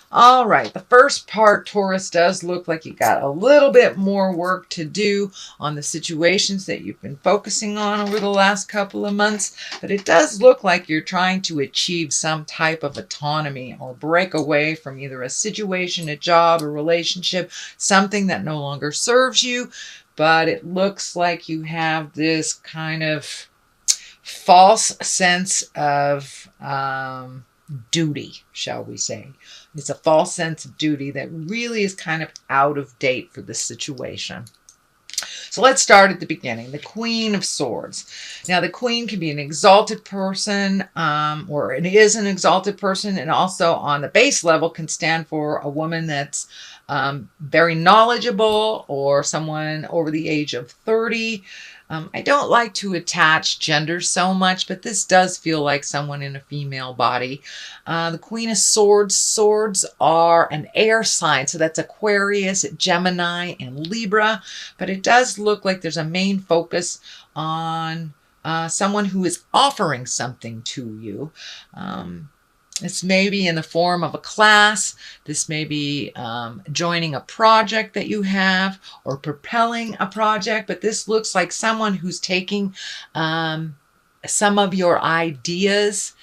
All right, the first part, Taurus, does look like you got a little bit more work to do on the situations that you've been focusing on over the last couple of months, but it does look like you're trying to achieve some type of autonomy or break away from either a situation, a job, a relationship, something that no longer serves you, but it looks like you have this kind of false sense of duty, shall we say. It's a false sense of duty that really is kind of out of date for this situation. So let's start at the beginning. The Queen of Swords. Now, the Queen can be an exalted person, or it is an exalted person, and also on the base level can stand for a woman that's very knowledgeable or someone over the age of 30. I don't like to attach gender so much, but this does feel like someone in a female body. The Queen of Swords. Swords are an air sign, so that's Aquarius, Gemini, and Libra. But it does look like there's a main focus on someone who is offering something to you. This may be in the form of a class. This may be joining a project that you have or propelling a project. But this looks like someone who's taking some of your ideas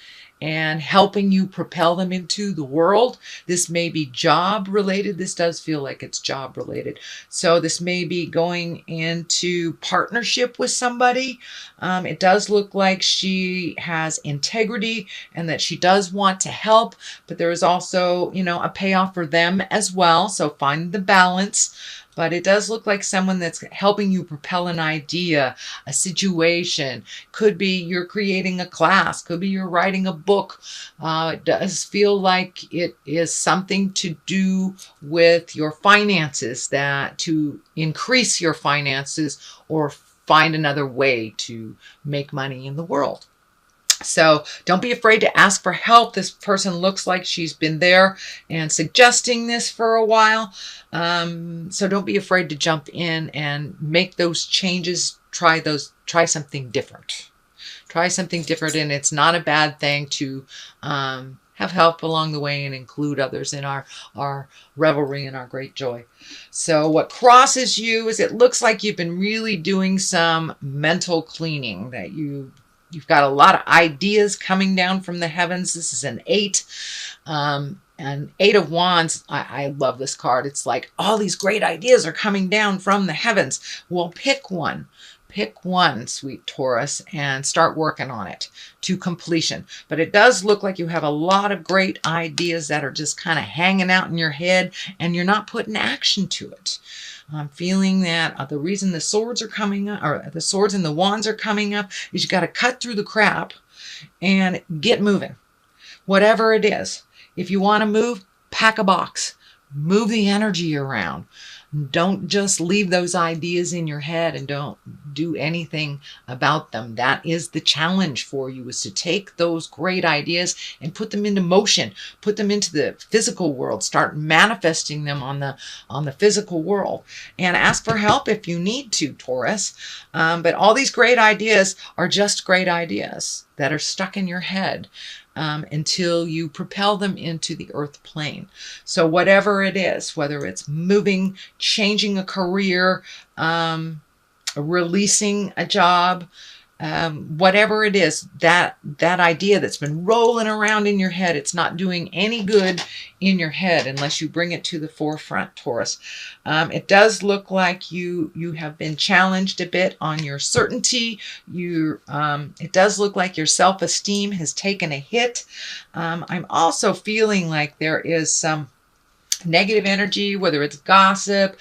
and helping you propel them into the world. This may be job related. This does feel like it's job related. So this may be going into partnership with somebody. It does look like she has integrity and that she does want to help, but there is also, a payoff for them as well. So find the balance. But it does look like someone that's helping you propel an idea, a situation. Could be you're creating a class. Could be you're writing a book. It does feel like it is something to do with your finances, that to increase your finances or find another way to make money in the world. So don't be afraid to ask for help. This person looks like she's been there and suggesting this for a while. So don't be afraid to jump in and make those changes. Try something different. Try something different, and it's not a bad thing to have help along the way and include others in our revelry and our great joy. So what crosses you is it looks like you've been really doing some mental cleaning, that You've got a lot of ideas coming down from the heavens. This is an 8. And 8 of Wands, I love this card. It's like all these great ideas are coming down from the heavens. Well, pick one. Pick one, sweet Taurus, and start working on it to completion. But it does look like you have a lot of great ideas that are just kind of hanging out in your head, and you're not putting action to it. I'm feeling that the reason the swords are coming up, or the swords and the wands are coming up, is you got to cut through the crap and get moving. Whatever it is. If you want to move, pack a box. Move the energy around. Don't just leave those ideas in your head and don't do anything about them. That is the challenge for you, is to take those great ideas and put them into motion, put them into the physical world, start manifesting them on the physical world, and ask for help if you need to, Taurus. But all these great ideas are just great ideas that are stuck in your head. Until you propel them into the earth plane. So whatever it is, whether it's moving, changing a career, releasing a job, whatever it is, that idea that's been rolling around in your head, it's not doing any good in your head unless you bring it to the forefront, Taurus. It does look like you have been challenged a bit on your certainty. It does look like your self-esteem has taken a hit. I'm also feeling like there is some negative energy, whether it's gossip,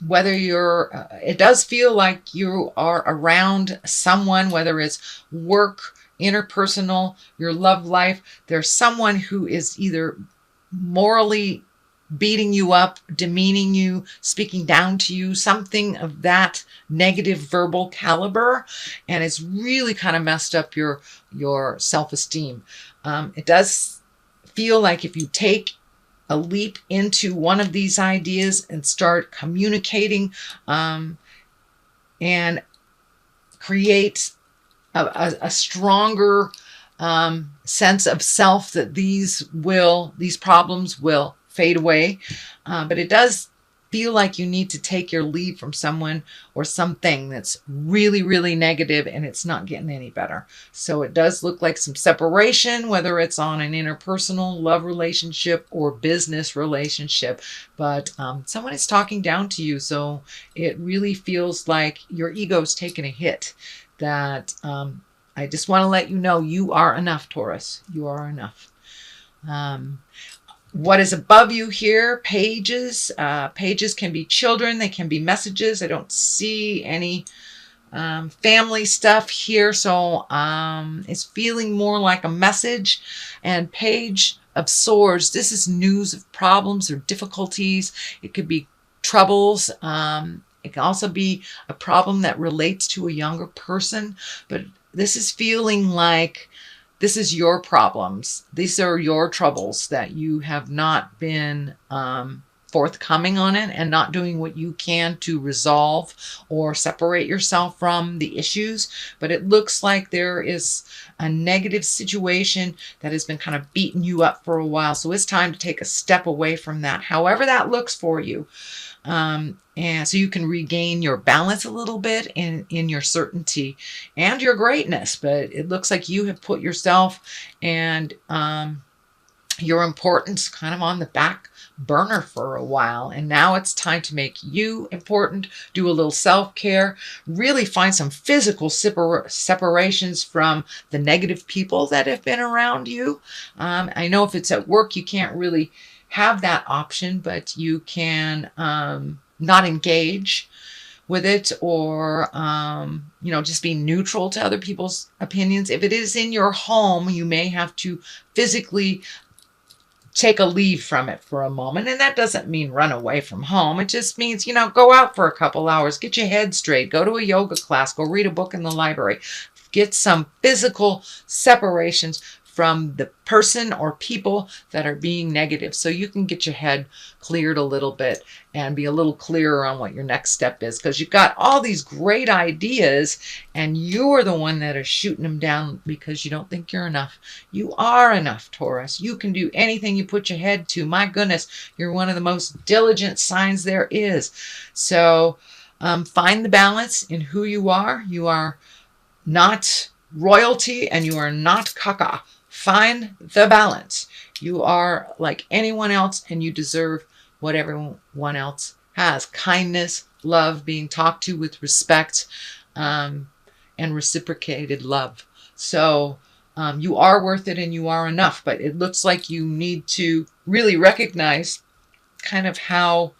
whether it does feel like you are around someone, whether it's work, interpersonal, your love life, there's someone who is either morally beating you up, demeaning you, speaking down to you, something of that negative verbal caliber, and it's really kind of messed up your self-esteem. It does feel like if you take a leap into one of these ideas and start communicating and create a stronger sense of self that these problems will fade away. But it does feel like you need to take your leave from someone or something that's really, really negative, and it's not getting any better. So it does look like some separation, whether it's on an interpersonal love relationship or business relationship. But someone is talking down to you. So it really feels like your ego's taking a hit. That I just want to let you know you are enough, Taurus. You are enough. What is above you here? Pages. Pages can be children. They can be messages. I don't see any family stuff here. So it's feeling more like a message. And Page of Swords. This is news of problems or difficulties. It could be troubles. It can also be a problem that relates to a younger person. But this is feeling like this is your problems. These are your troubles that you have not been forthcoming on it and not doing what you can to resolve or separate yourself from the issues. But it looks like there is a negative situation that has been kind of beating you up for a while. So it's time to take a step away from that, however that looks for you. And so you can regain your balance a little bit in your certainty and your greatness. But it looks like you have put yourself and your importance kind of on the back burner for a while. And now it's time to make you important, do a little self-care, really find some physical separations from the negative people that have been around you. I know if it's at work, you can't really have that option, but you can not engage with it or, just be neutral to other people's opinions. If it is in your home, you may have to physically take a leave from it for a moment. And that doesn't mean run away from home. It just means, go out for a couple hours, get your head straight, go to a yoga class, go read a book in the library, get some physical separations from the person or people that are being negative, so you can get your head cleared a little bit and be a little clearer on what your next step is, because you've got all these great ideas and you're the one that is shooting them down because you don't think you're enough. You are enough, Taurus. You can do anything you put your head to. My goodness, you're one of the most diligent signs there is. So find the balance in who you are. You are not royalty and you are not caca. Find the balance. You are like anyone else and you deserve what everyone else has. Kindness, love, being talked to with respect, and reciprocated love. So you are worth it and you are enough, but it looks like you need to really recognize kind of how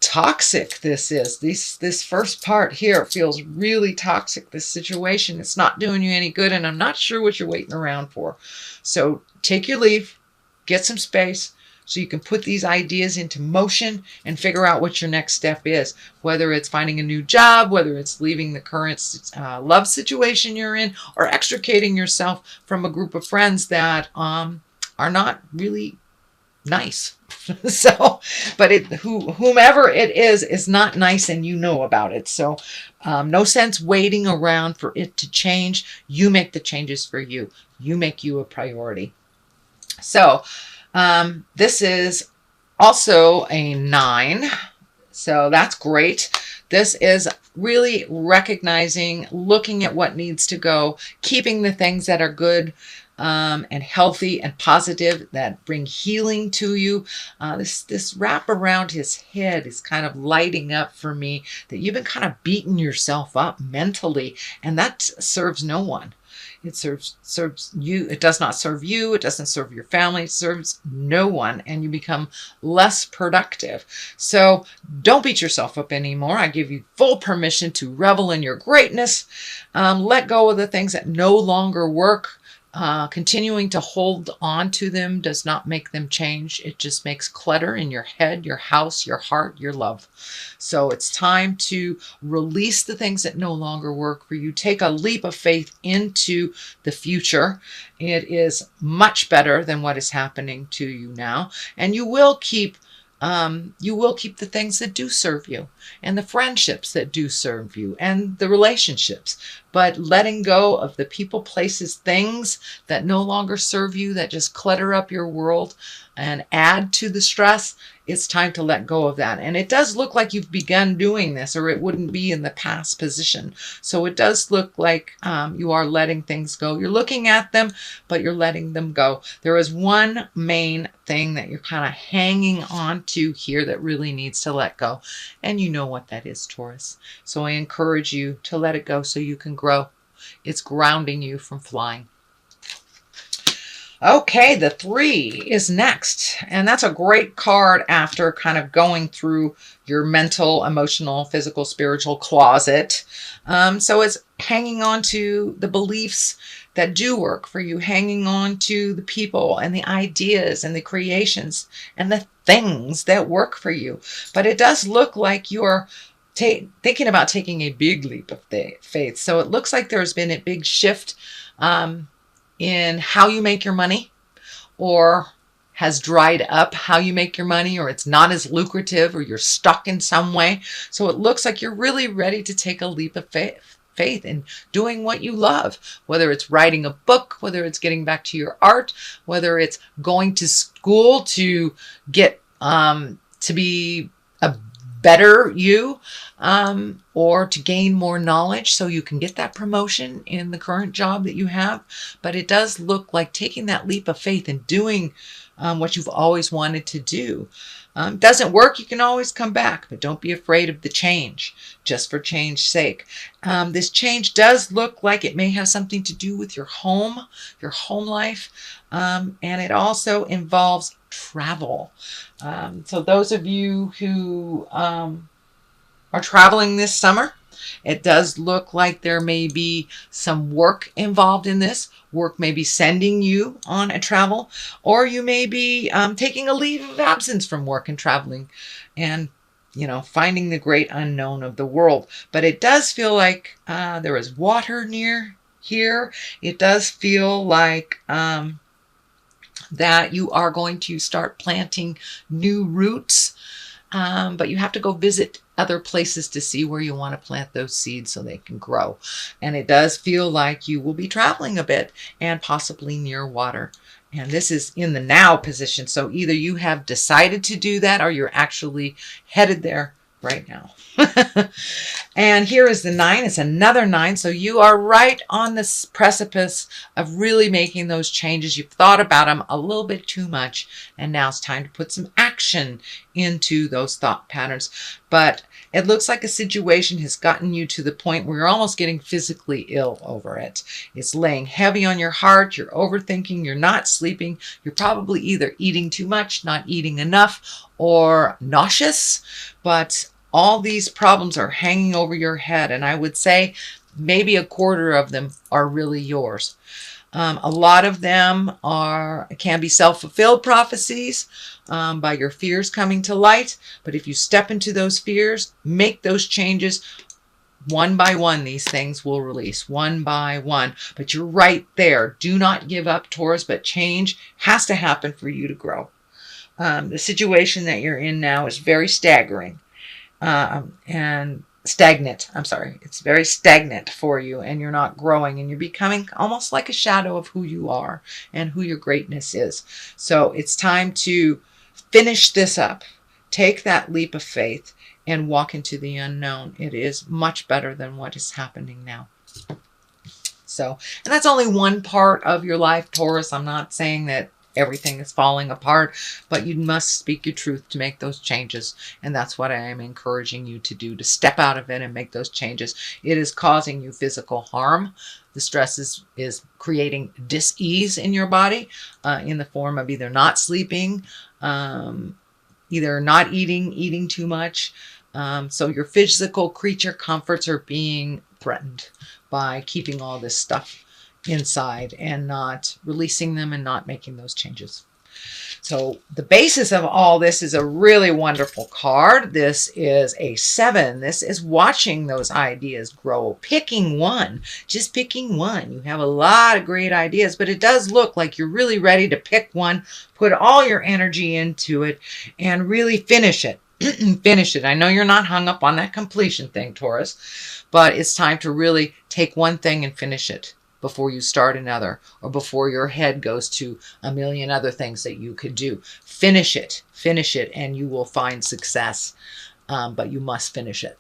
toxic this is. This first part here feels really toxic. This situation, it's not doing you any good, and I'm not sure what you're waiting around for. So take your leave, get some space, so you can put these ideas into motion and figure out what your next step is. Whether it's finding a new job, whether it's leaving the current love situation you're in, or extricating yourself from a group of friends that are not really nice. So, but whomever it is not nice, and you know about it. So no sense waiting around for it to change. You make the changes for you. You make you a priority. So this is also a 9. So that's great. This is really recognizing, looking at what needs to go, keeping the things that are good and healthy and positive, that bring healing to you. This wrap around his head is kind of lighting up for me, that you've been kind of beating yourself up mentally, and that serves no one. It serves you. It does not serve you. It doesn't serve your family. It serves no one, and you become less productive. So don't beat yourself up anymore. I give you full permission to revel in your greatness. Let go of the things that no longer work. Continuing to hold on to them does not make them change. It just makes clutter in your head, your house, your heart, your love. So it's time to release the things that no longer work for you. Take a leap of faith into the future. It is much better than what is happening to you now. And you will keep the things that do serve you, and the friendships that do serve you, and the relationships. but letting go of the people, places, things that no longer serve you, that just clutter up your world and add to the stress. It's time to let go of that. And it does look like you've begun doing this, or it wouldn't be in the past position. So it does look like you are letting things go. You're looking at them, but you're letting them go. There is one main thing that you're kind of hanging on to here that really needs to let go. And you know what that is, Taurus. So I encourage you to let it go so you can grow. It's grounding you from flying. Okay, the 3 is next, and that's a great card after kind of going through your mental, emotional, physical, spiritual closet. So it's hanging on to the beliefs that do work for you, hanging on to the people and the ideas and the creations and the things that work for you. But it does look like you're thinking about taking a big leap of faith. So it looks like there's been a big shift in how you make your money, or has dried up how you make your money, or it's not as lucrative, or you're stuck in some way. So it looks like you're really ready to take a leap of faith in doing what you love, whether it's writing a book, whether it's getting back to your art, whether it's going to school to get to be a better you, or to gain more knowledge so you can get that promotion in the current job that you have. But it does look like taking that leap of faith and doing what you've always wanted to do. Doesn't work, you can always come back, but don't be afraid of the change, just for change's sake. This change does look like it may have something to do with your home life, and it also involves travel. So those of you who are traveling this summer, it does look like there may be some work involved in this. Work may be sending you on a travel, or you may be taking a leave of absence from work and traveling and, finding the great unknown of the world. But it does feel like there is water near here. It does feel like that you are going to start planting new roots, but you have to go visit other places to see where you want to plant those seeds so they can grow. And it does feel like you will be traveling a bit and possibly near water. And this is in the now position. So either you have decided to do that or you're actually headed there right now. And here is the 9. It's another 9. So you are right on this precipice of really making those changes. You've thought about them a little bit too much, and now it's time to put some action into those thought patterns. But it looks like a situation has gotten you to the point where you're almost getting physically ill over it. It's laying heavy on your heart. You're overthinking. You're not sleeping. You're probably either eating too much, not eating enough, or nauseous. But all these problems are hanging over your head, and I would say maybe a quarter of them are really yours. A lot of them can be self-fulfilled prophecies by your fears coming to light. But if you step into those fears, make those changes, one by one, these things will release, one by one. But you're right there. Do not give up, Taurus, but change has to happen for you to grow. The situation that you're in now is very staggering. And stagnant. I'm sorry. It's very stagnant for you, and you're not growing, and you're becoming almost like a shadow of who you are and who your greatness is. So it's time to finish this up. Take that leap of faith and walk into the unknown. It is much better than what is happening now. So, and that's only one part of your life, Taurus. I'm not saying that everything is falling apart, but you must speak your truth to make those changes. And that's what I am encouraging you to do, to step out of it and make those changes. It is causing you physical harm. The stress is creating dis-ease in your body in the form of either not sleeping, either not eating too much. So your physical creature comforts are being threatened by keeping all this stuff inside and not releasing them and not making those changes. So the basis of all this is a really wonderful card. This is a 7. This is watching those ideas grow, picking one, just picking one. You have a lot of great ideas, but it does look like you're really ready to pick one, put all your energy into it, and really finish it. Finish it. I know you're not hung up on that completion thing, Taurus, but it's time to really take one thing and finish it before you start another, or before your head goes to a million other things that you could do. Finish it, and you will find success. But you must finish it.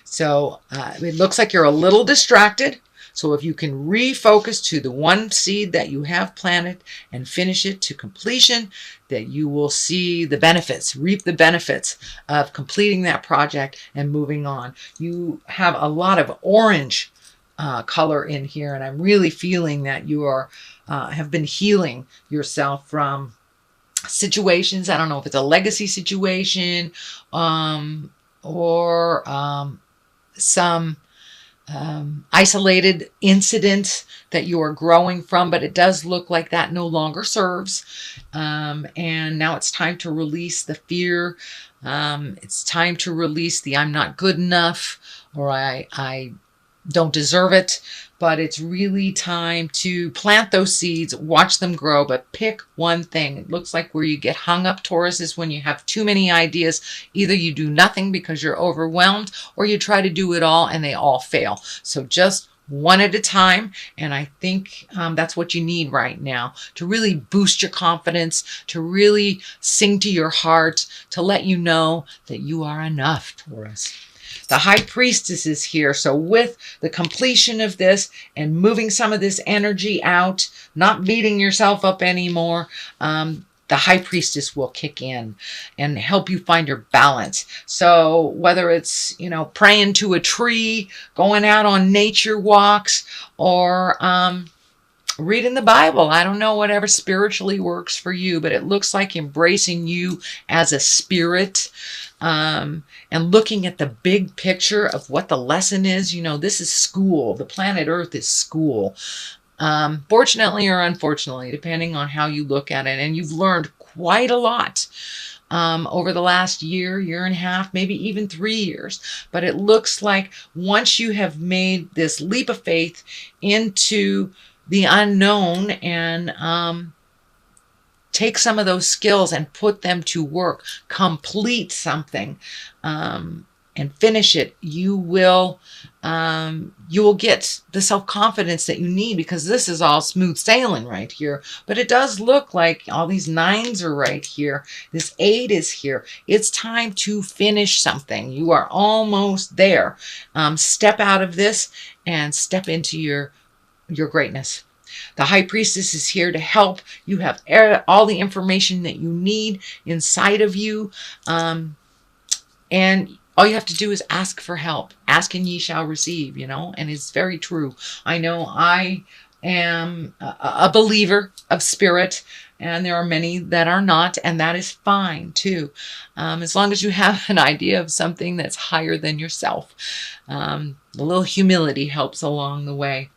So it looks like you're a little distracted. So if you can refocus to the one seed that you have planted and finish it to completion, that you will see the benefits, reap the benefits of completing that project and moving on. You have a lot of orange color in here, and I'm really feeling that you are have been healing yourself from situations. I don't know if it's a legacy situation or some isolated incident that you are growing from, but it does look like that no longer serves. And now it's time to release the fear. It's time to release the I'm not good enough, or I don't deserve it. But it's really time to plant those seeds, watch them grow, but pick one thing. It looks like where you get hung up, Taurus, is when you have too many ideas. Either you do nothing because you're overwhelmed, or you try to do it all and they all fail. So just one at a time. And I think that's what you need right now to really boost your confidence, to really sing to your heart, to let you know that you are enough, Taurus. The High Priestess is here. So with the completion of this and moving some of this energy out, not beating yourself up anymore, the High Priestess will kick in and help you find your balance. So whether it's, praying to a tree, going out on nature walks, or reading the Bible. I don't know, whatever spiritually works for you, but it looks like embracing you as a spirit, and looking at the big picture of what the lesson is. This is school. The planet Earth is school. Fortunately or unfortunately, depending on how you look at it. And you've learned quite a lot over the last year and a half, maybe even 3 years. But it looks like once you have made this leap of faith into the unknown and take some of those skills and put them to work, complete something, and finish it, you will get the self-confidence that you need, because this is all smooth sailing right here. But it does look like all these 9s are right here. This 8 is here. It's time to finish something. You are almost there. Step out of this and step into your greatness. The High Priestess is here to help. You have all the information that you need inside of you. And all you have to do is ask for help. Ask and ye shall receive, and it's very true. I know I am a believer of spirit, and there are many that are not, and that is fine too. As long as you have an idea of something that's higher than yourself. A little humility helps along the way.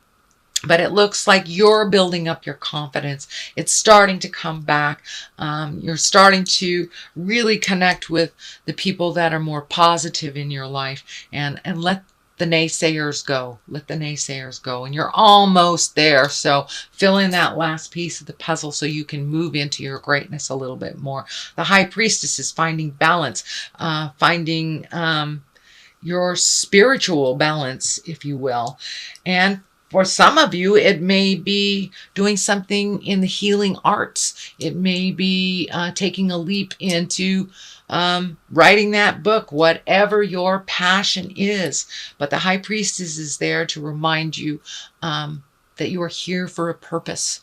But it looks like you're building up your confidence. It's starting to come back. You're starting to really connect with the people that are more positive in your life, and let the naysayers go. Let the naysayers go. And you're almost there. So fill in that last piece of the puzzle so you can move into your greatness a little bit more. The High Priestess is finding balance, finding your spiritual balance, if you will. And for some of you, it may be doing something in the healing arts. It may be taking a leap into writing that book, whatever your passion is. But the High Priestess is there to remind you that you are here for a purpose.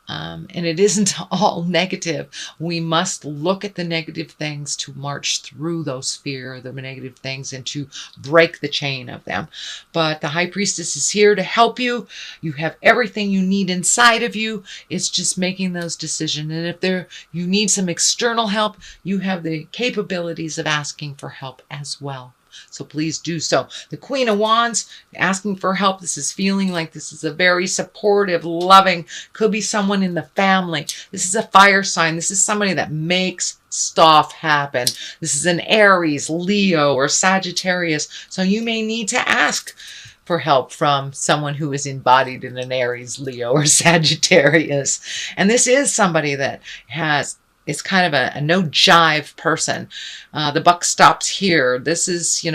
And it isn't all negative. We must look at the negative things to march through those fear, the negative things, and to break the chain of them. But the High Priestess is here to help you. You have everything you need inside of you. It's just making those decisions. And if you need some external help, you have the capabilities of asking for help as well. So please do so. The Queen of Wands, asking for help. This is feeling like this is a very supportive, loving, could be someone in the family. This is a fire sign. This is somebody that makes stuff happen. This is an Aries, Leo, or Sagittarius. So you may need to ask for help from someone who is embodied in an Aries, Leo, or Sagittarius. And this is somebody that has is kind of a no jive person. The buck stops here. This is,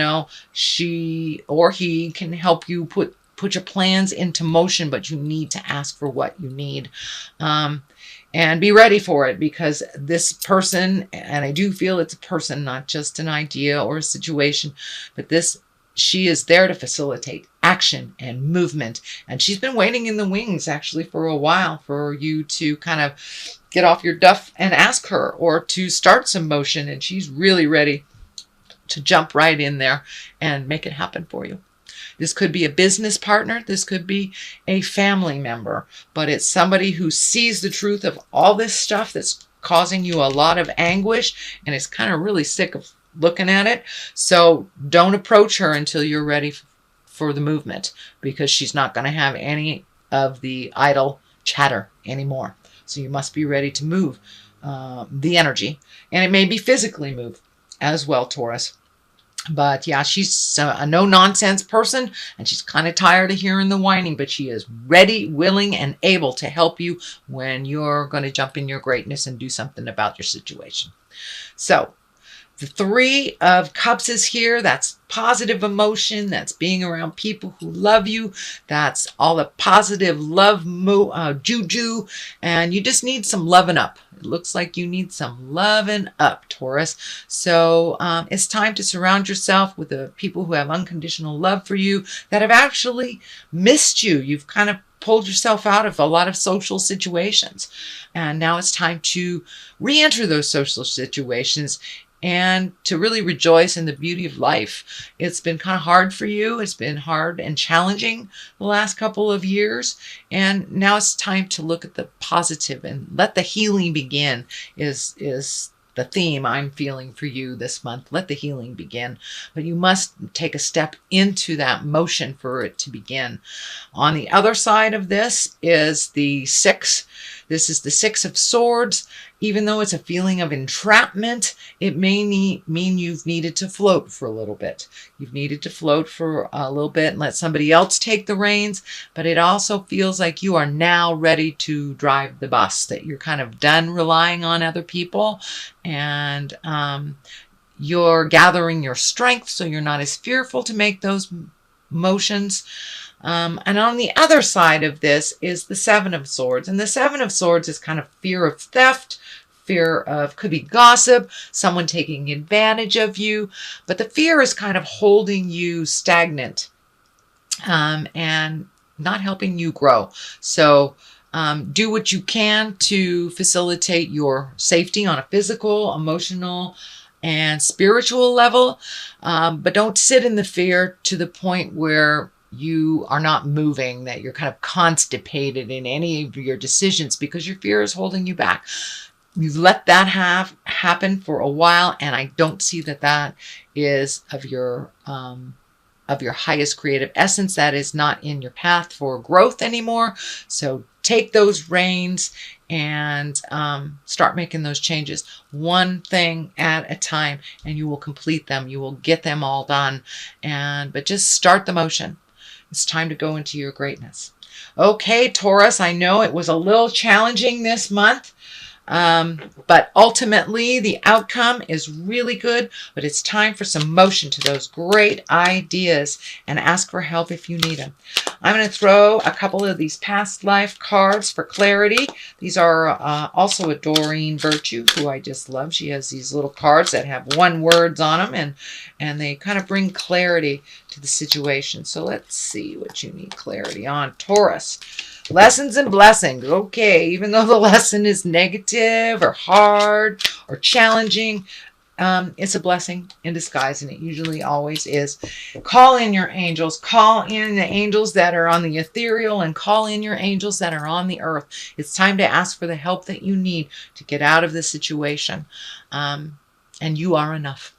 she or he can help you put your plans into motion, but you need to ask for what you need. And be ready for it, because this person, and I do feel it's a person, not just an idea or a situation, but she is there to facilitate action and movement. And she's been waiting in the wings actually for a while for you to kind of get off your duff and ask her, or to start some motion. And she's really ready to jump right in there and make it happen for you. This could be a business partner. This could be a family member, but it's somebody who sees the truth of all this stuff that's causing you a lot of anguish and is kind of really sick of looking at it. So don't approach her until you're ready for the movement, because she's not going to have any of the idle chatter anymore. So you must be ready to move the energy, and it may be physically move as well, Taurus. But yeah, she's a no-nonsense person, and she's kind of tired of hearing the whining, but she is ready, willing, and able to help you when you're going to jump in your greatness and do something about your situation. So the Three of Cups is here. That's positive emotion. That's being around people who love you. That's all the positive love juju. And you just need some loving up. It looks like you need some loving up, Taurus. So it's time to surround yourself with the people who have unconditional love for you, that have actually missed you. You've kind of pulled yourself out of a lot of social situations. And now it's time to re-enter those social situations and to really rejoice in the beauty of life. It's been kind of hard for you. It's been hard and challenging the last couple of years. And now it's time to look at the positive and let the healing begin is the theme I'm feeling for you this month. Let the healing begin. But you must take a step into that motion for it to begin. On the other side of this is the 6. This is the 6 of Swords. Even though it's a feeling of entrapment, it may mean you've needed to float for a little bit. You've needed to float for a little bit and let somebody else take the reins. But it also feels like you are now ready to drive the bus, that you're kind of done relying on other people, and you're gathering your strength so you're not as fearful to make those motions. And on the other side of this is the 7 of Swords. And the 7 of Swords is kind of fear of theft, fear of, could be gossip, someone taking advantage of you. But the fear is kind of holding you stagnant and not helping you grow. So do what you can to facilitate your safety on a physical, emotional, and spiritual level. But don't sit in the fear to the point where you are not moving, that you're kind of constipated in any of your decisions because your fear is holding you back. You've let that happen for a while, and I don't see that is of your highest creative essence. That is not in your path for growth anymore. So take those reins and start making those changes, one thing at a time, and you will complete them. You will get them all done. But just start the motion. It's time to go into your greatness. Okay, Taurus, I know it was a little challenging this month, but ultimately the outcome is really good. But it's time for some motion to those great ideas, and ask for help if you need them. I'm going to throw a couple of these past life cards for clarity. These are also a Doreen Virtue, who I just love. She has these little cards that have one words on them, and they kind of bring clarity to the situation. So let's see what you need clarity on, Taurus. Lessons and blessings. Okay, even though the lesson is negative or hard or challenging, it's a blessing in disguise, and it usually always is. Call in your angels. Call in the angels that are on the ethereal, and call in your angels that are on the earth. It's time to ask for the help that you need to get out of this situation. And you are enough.